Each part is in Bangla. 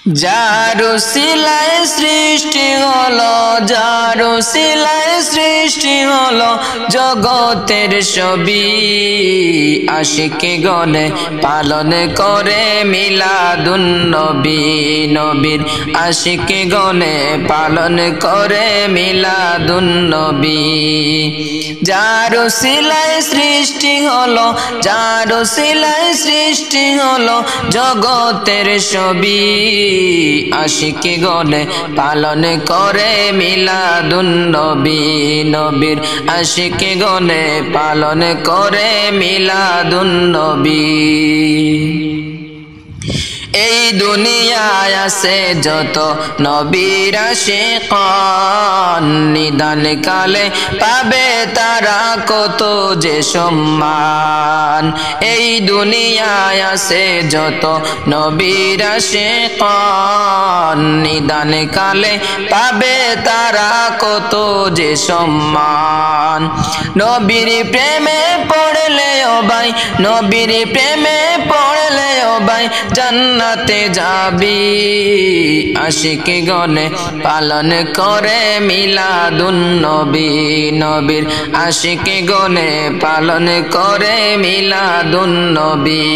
যারু সিলায় সৃষ্টি হলো, যারু সিলায় সৃষ্টি হলো জগতের ছবি। আশিকি গণে পালন করে মিলাদুন নবী, নবীর আশিকি গণে পালন করে মিলাদুন নবী। যারু সিলায় সৃষ্টি হলো, যারু সিলায় সৃষ্টি হলো জগতের ছবি। আশিকি গণে পালন করে মিলাদুন নবী, নবীর আশিকি গণে পালন করে মিলাদুন নবী। এই দুনিয়ায় আছে যত নবীর আশিকান, নিদান কালে পাবে তারা কত যে সম্মান। এই দুনিয়ায় আছে যত নবীর আশিকান, নিদান কালে পাবে তারা কত যে সম্মান। নবীর প্রেমে পড়লে ও ভাই, নবীর প্রেমে পড়লে ও ভাই জান্নাতে যাবি। আশিকি গণে পালন করে মিলাদুন নবী, নবীর আশিকি গণে পালন করে মিলাদুন নবী।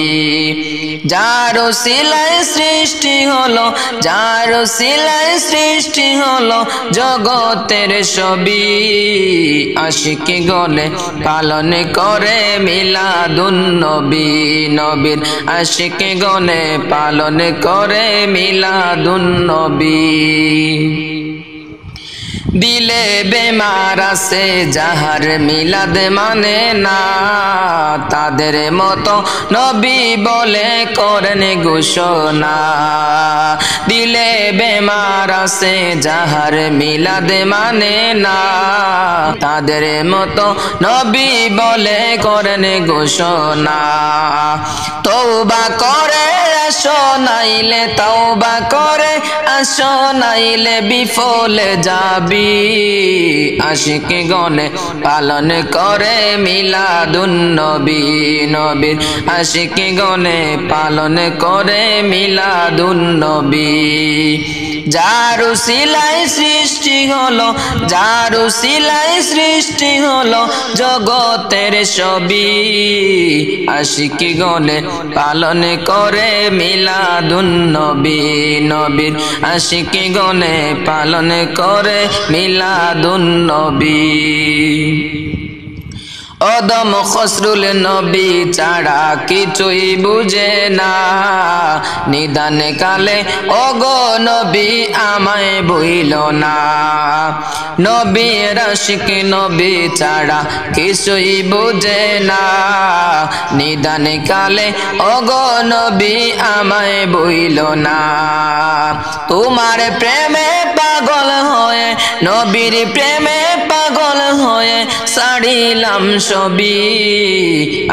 যারু সিলায় সৃষ্টি হলো, যারু সিলায় সৃষ্টি হলো জগতের ছবি। আশিকি গণে পালন করে মিলাদুন নবী, নবীর আশিকি গণে পালন করে মিলাদুন নবী। দিলে বেমার আছে যাহার মিলাদ মানে না, তাদের মতো নবী বলে করেন ঘোষণা। দিলে বেমার আছে যাহার মিলাদ মানে না, তাদের মতো নবী বলে করেন ঘোষণা। তওবা করে আসো নাইলে, তওবা করে আসো নাইলে বিফলে যাবি। আশিকি গণে পালন করে মিলাদুন নবী, নবীর আশিকি গণে পালন করে মিলাদুন নবী। যারু সিলায় সৃষ্টি হলো, যারু সিলায় সৃষ্টি হলো জগতের ছবি। আশিকি গণে পালন করে মিলাদুন নবী, নবীর আশিকি গণে পালন করে মিলাদুন নবী। অদম খসরুল নবী ছাড়া কিছুই বুঝে না, নিদান কালে ওগো নবী আমায় ভুইল না। নবীর আশিকি নবী ছাড়া কিছুই বুঝে না, নিদান কালে ওগো নবী আমায় ভুইল না। তোমার প্রেমে পাগল হয়ে, নবীর প্রেমে পাগল হয়ে ছাড়িলাম সবই।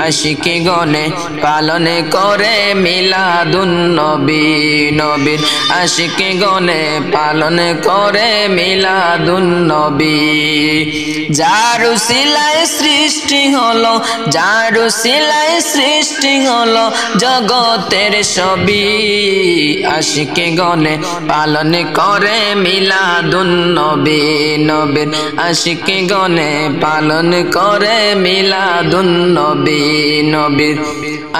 আশিকি গণে পালন করে মিলাদুন নবী, নবীর আশিকি গণে পালন করে মিলাদুন নবী। যারু সিলায় সৃষ্টি হলো, যারু সিলায় সৃষ্টি হলো জগতের ছবি। আশিকি গণে পালন করে মিলাদুন নবী, নবীর আশিকি গণে পালন করে মিলাদুন নবী, নবীর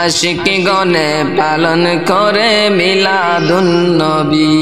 আশিকি গণে পালন করে মিলাদুন নবী।